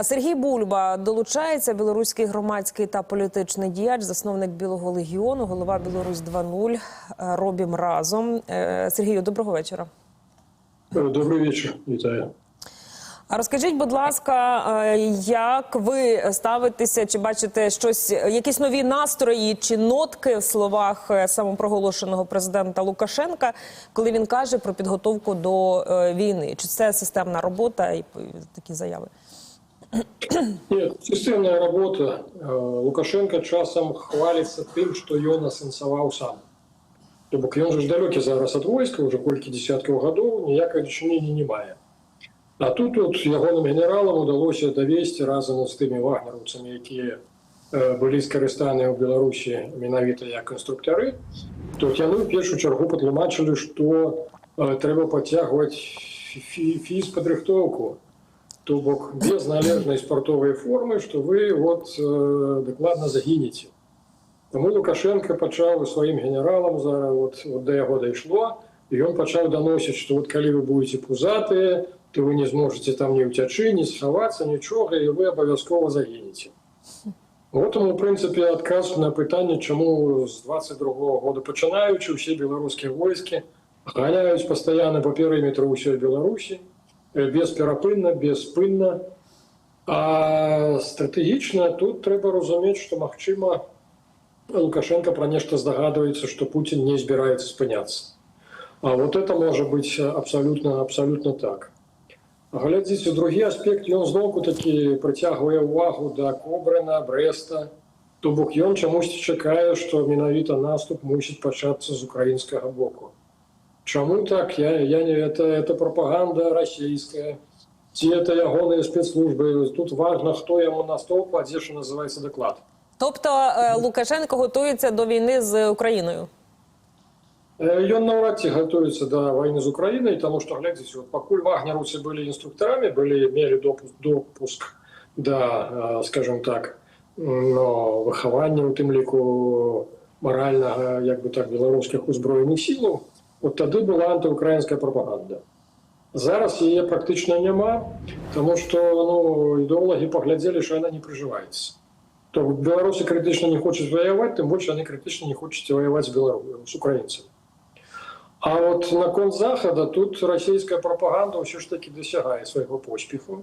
Сергій Бульба долучається, білоруський громадський та політичний діяч, засновник Білого легіону, голова Білорусь 2.0. Робім разом. Сергію, доброго вечора. Добрий вечір, вітаю. А розкажіть, будь ласка, як ви ставитеся, чи бачите щось, якісь нові настрої чи нотки в словах самопроголошеного президента Лукашенка, коли він каже про підготовку до війни? Чи це системна робота і такі заяви? Нет, системная работа. Лукашенко часом хвалится тем, что ён асэнсаваў сам. То бок ён же ж далёкі зараз ад войска, уже колькі десяткаў гадоў, ніякае дачынення не мае. А тут ягоным генералам удалося давесці разам з тымі вагнераўцамі, якія былі скарыстаныя ў Беларусі менавіта як інструктары, то яны ў першую чаргу патлумачылі, што трэба пацягваць фізпадрыхтоўку. То бок без належной спортовой формы, что вы докладно загинете. Тому Лукашенко пачаў своим генералам, до яго дайшло, и он пачаў доносить, что коли вы будете пузатые, то вы не сможете там не уцячы, не сховаться, ничего, и вы обовязково загинете. Вот ему, в принципе, отказ на пытанне, чему с 22-го года пачынаючы все белорусские войски ганяюць постоянно по периметру усей Беларуси, бесперапынна, беспынна. А стратэгічна тут трэба разумець, што, магчыма, Лукашенко пра нешта здагадваецца, што Путин не збіраецца спыняцца. А вот это может быть абсолютно так. Глядзіце, другі аспект, ён зноўку такі прыцягвае ўвагу да Кобрына, Брэста. То бок ён чамусьці чакае, што менавіта наступ мусіць пачацца з украінскага боку. Чему так? Это пропаганда российская. Это ягоные спецслужбы. Тут важно, хто йому на стол кладе, що називається доклад. Тобто Лукашенко готується до війни з Україною? Ён навряд ці готується до війни з Україною, тому що, глядите, покуль вагнерівці були інструкторами, мали допуск до, скажем так, виховання, у тим ліку морального, як би так, білоруських узброєних сил, от тады была антиукраїнська пропаганда. Зараз її практично нема, тому що ідеологи поглядели, що вона не приживається. То білоруси критично не хочуть воювати, тим більше вони критично не хочуть воювати з українцями. А от на конт Захода тут російська пропаганда все ж таки досягає свого поспіху.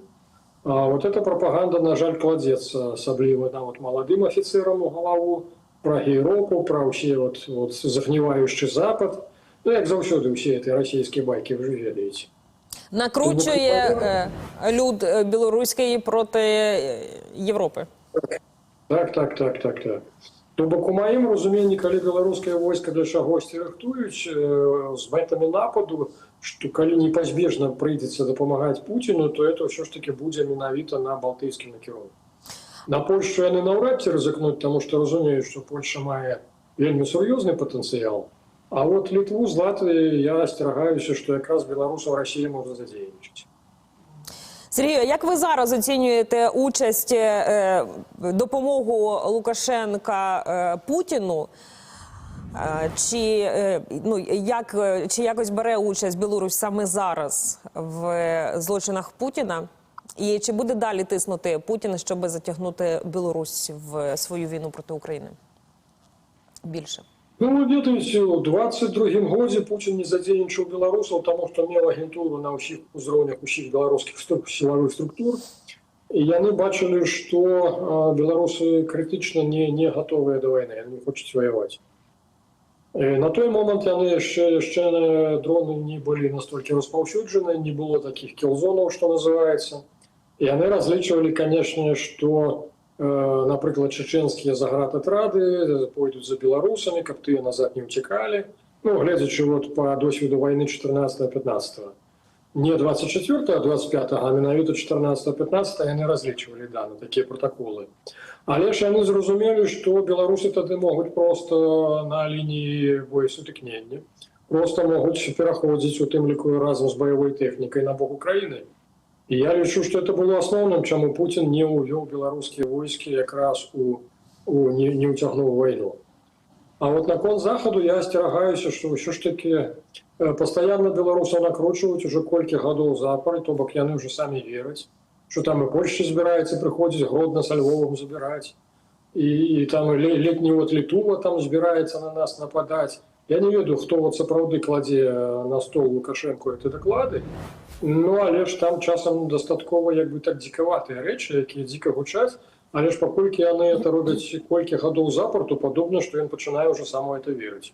А вот эта пропаганда, на жаль, кладеться особливо молодим офіцерам у голову, про Європу, про всі загниваючий Запад. Ну, як завжди, всі ці російські байки, ви ж ведаєте. Накручує люд білоруський проти Європи. Так. То бок у маім розумінні, коли білоруське войска для чогось рихтують з метами нападу, що коли непозбіжно прийдеться допомагати Путіну, то це все ж таки буде менавіта на Балтійський накірунок. На Польщу вони навряд чи ризикнуть, тому що розуміють, що Польща має вельми серйозний потенціал. А от Литву з Латвією я остерігаюся, що якраз білорусів Росія може задіянчити. Сергію, як ви зараз оцінюєте участь, допомогу Лукашенка Путіну? Чи якось бере участь Білорусь саме зараз в злочинах Путіна? І чи буде далі тиснути Путін, щоб затягнути Білорусь в свою війну проти України? Більше. Ну, ведаеце, у 22-м годзе Путін не задзейнічаў беларусаў, таму што меў агентуру на ўсіх узроўнях усіх беларускіх сілавых структур. І яны бачылі, што беларусы крытычна не гатовыя да вайны, яны не хочуць ваяваць. На той момант яны яшчэ дроны не былі настолькі распаўсюджаны, не было такіх кілзонаў, што называецца. І яны разлічвалі, канешне, што напрыклад, чеченскія заградотрады пойдуць за беларусамі, каб тыя назад не ўцякалі. Ну, глядзячы па досведу вайны 14-15. Не 24 а 25, а менавіта 14-15 яны разлічвалі на такія протаколы. Але ж яны зразумелі, што беларусы тады могуць проста на лініі боесутыкнення, проста могуць пераходзіць у тым ліку разам з баявой тэхнікай на бок Украіны. І я лічу, што это было асноўным, чаму Путін не ўвёў беларускія войскі якраз не ўцягнуў вайну. А вот на конт Заходу я асцерагаюся, што ўсё ж такі пастаянна беларусаў накручваюць уже колькі гадоў запар, то бок яны ўжо самі вераць. что там и Польша собирается приходить, Гродно со Львовом забирать, и там летний вот Литува там собирается на нас нападать. Я не веду, хто от сапраўды кладе на стол Лукашенку ці даклады, ну але ж там часам дастаткова як бы так дзікаватыя рэчы, якія дзіка гучаць, але ж паколькі яны это робяць колькі гадоў запар, то падобна, што ён пачынае ўжо само это верыць.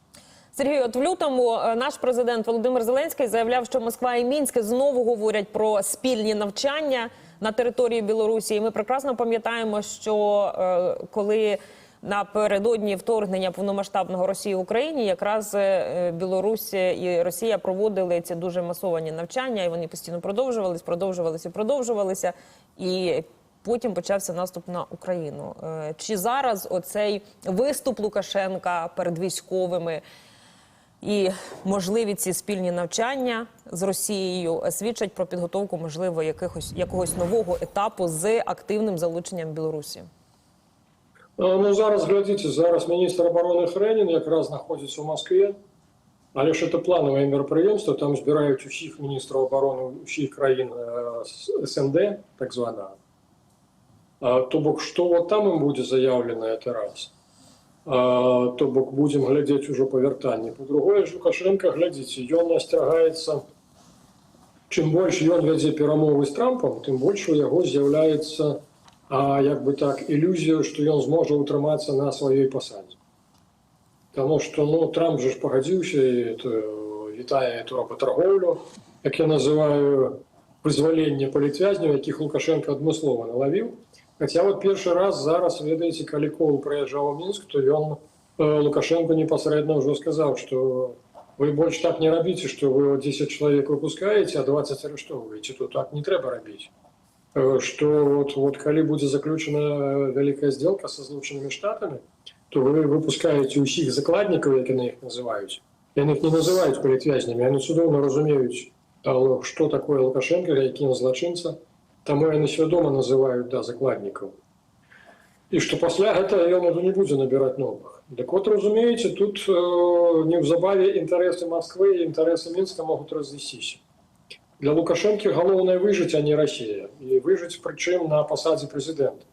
Сергій, от в лютому наш президент Володимир Зеленський заявляв, що Москва і Мінськ знову говорять про спільні навчання на території Білорусі. І ми прекрасно пам'ятаємо, що коли напередодні вторгнення повномасштабного Росії в Україні, якраз Білорусь і Росія проводили ці дуже масовані навчання, і вони постійно продовжувалися. І потім почався наступ на Україну. Чи зараз оцей виступ Лукашенка перед військовими і можливі ці спільні навчання з Росією свідчать про підготовку, можливо, якогось нового етапу з активним залученням Білорусі? Ну, зараз, глядите, зараз міністр оборони Хренін якраз знаходиться в Москві, але ж це планове мероприємство, там збирають усіх міністрів оборони усіх країн СНД, так звана. То бок, що от там їм буде заявлено, це раз. То бок будем глядеть уже по вертанні. По-другое, Лукашенко, глядите, ён асцерагаецца, чым больш ён вядзе перамовы з Трампом, тым больш у яго з'яўляецца як бы так, ілюзія, што ён зможа утрымацца на сваёй пасадзе. Таму што, ну, Трамп же ж пагадзіўся і вітае эту работарговлю, як я называю, вызваленне палітвязняў, якіх Лукашенко адмыслова налавіў. Хаця вот першы раз зараз, ведаеце, калі Коул прыязджаў у Мінск, то ён Лукашенко непасрэдна ўжо сказаў, што вы больш так не рабіце, што вы 10 чалавек выпускаеце, а 20 арыштоўваеце, то так не трэба рабіць. Што вот калі будзе заключена вялікая сделка са Злучанымі Штатамі, то вы выпускаеце ўсіх закладнікаў, як яны іх называюць. Яны іх не называюць палітвязнямі, яны цудоўна разумеюць, што такое Лукашенко, які ён злачынца. Таму яны свядома называюць, да, закладнікаў. І што пасля гэта ён не будзе набіраць новых. Так от, разумееце, тут неўзабаве інтарэсы Москвы і інтарэсы Мінска могуць разысціся. Для Лукашэнкі галоўнае выжыць, а не Расія. І выжыць, прычым, на пасадзе прэзідэнта.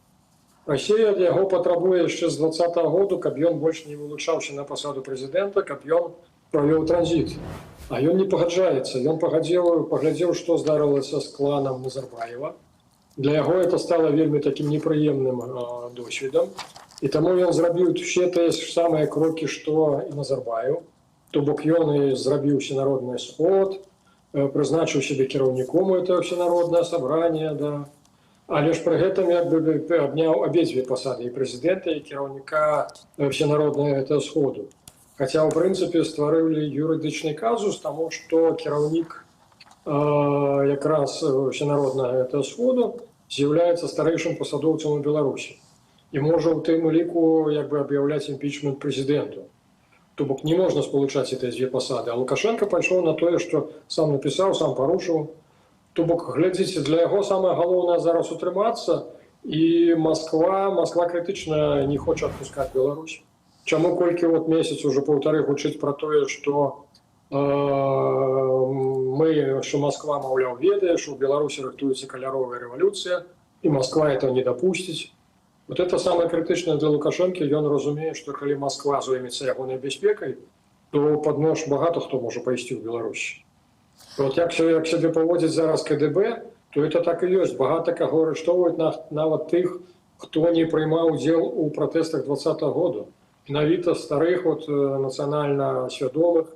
Расія для яго патрабуе яшчэ з 2020 году, каб ён больш не вылучаўся на пасаду прэзідэнта, каб ён правёў транзіт. А ён не пагаджаецца. Ён паглядзеў, што здарылася з кланам Назарбаева. Для яго это стало вельмі такім непрыемным досведам. І таму ён зрабіў усе тыя самыя крокі, што і Назарбаев. То бок ён і зрабіў всенародны сход, прызначыў сябе кіраўніком этого всенароднае сабрання, да. Але ж пры гэтым як бы абняў абедзве пасады, і прэзідэнта, і кіраўніка всенароднага сходу. Хаця, ў прынцыпе, стварылі юрыдычны казус, таму што кіраўнік якраз всенароднага сходу з'яўляецца старэйшым пасадоўцам у Беларусі. І можа ў тым ліку як бы аб'яўляць імпічмент прэзідэнту. То бок не можна спалучаць гэтыя дзве пасады. А Лукашенко пайшоў на тое, што сам напісаў, сам парушыў. То бок, глядзіце, для яго самае галоўнае зараз утрымацца, і Москва крытычна не хоча адпускаць Беларусь. Чаму колькі вот месяц уже паўтары гучыць пра тое, што што Москва, маўляў, ведае, што ў Беларусі рыхтуецца каляровая рэвалюцыя, і Москва этого не дапусціць. Вот это самое крытычнае для Лукашэнкі. Ён разумее, што калі Москва зоймецца ягонай бяспекай, то пад нож багата хто можа пайсці ў Беларусі. Вот як сябе паводзіць зараз КДБ, то это так і ёсць. Багата каго арыштоўваюць нават тых, хто не прыймаў удзел у пратэстах 2020 года. Менавіта старых нацыянальна свядомых.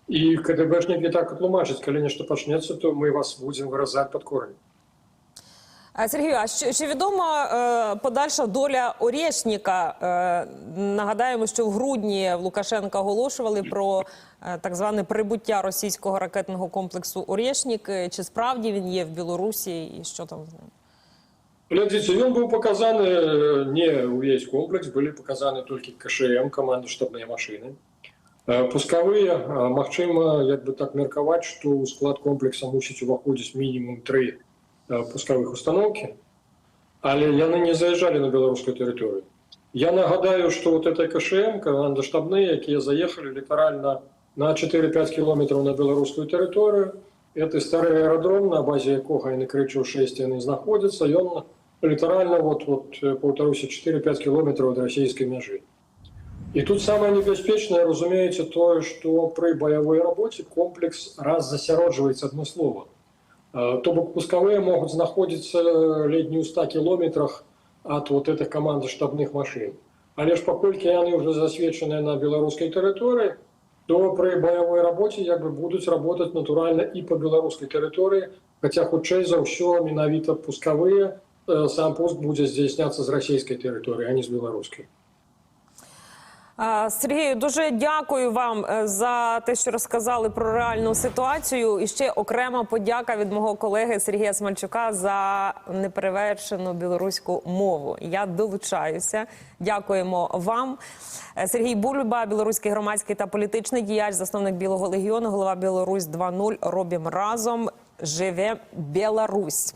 І КДБшнікі так атлумачаць, калі нешта пачнецца, то мы вас будзем выразаць пад корень. Сергію, а чи відома подальша доля Орєшніка? Нагадаємо, що в грудні Лукашенка оголошували про так зване прибуття російського ракетного комплексу «Орєшнік». Чи справді він є в Білорусі і що там з ним? Глядзіце, ён быў паказаны не ўвесь комплекс, былі паказаны толькі КШМ, камандна-штабныя машыны. Пускавыя, магчыма, як бы так меркаваць, што ў склад комплекса мусіць уваходзіць мінімум 3 пускавых установкі, але яны не заязджалі на беларускую тэрыторыю. Я нагадаю, што вот этой КШМ, камандна-штабныя, якія заехалі літаральна на 4-5 кіламетраў на беларускую тэрыторыю, Это старый аэродром, на базе якога і накрычаў 6 яны знаходзяцца. Ён літаральна вот 4-5 кілометраў ад расійскай мяжы. І тут самае небяспечнае, разумееце, тое, што пры баявой рабоце комплекс раз засяроджваецца адмыслова. То бок пускавыя могуць знаходзіцца ледзь не ў 100 кіlometrах ад вот этих камандна-штабных машин. Але ж паколькі яны ўжо засведчаныя на беларускай тэрыторыі, то пры баявой рабоце як бы будуць работаць натуральна і па беларускай тэрыторыі, хаця хутчэй за ўсё менавіта пускавыя, сам пуск будзе здзяйсняцца з расійскай тэрыторыі, а не з беларускай. Сергію, дуже дякую вам за те, що розказали про реальну ситуацію. І ще окрема подяка від мого колеги Сергія Смальчука за неперевершену білоруську мову. Я долучаюся. Дякуємо вам. Сергій Бульба, білоруський громадський та політичний діяч, засновник Білого легіону, голова Білорусь 2.0. Робім разом. Живе Білорусь.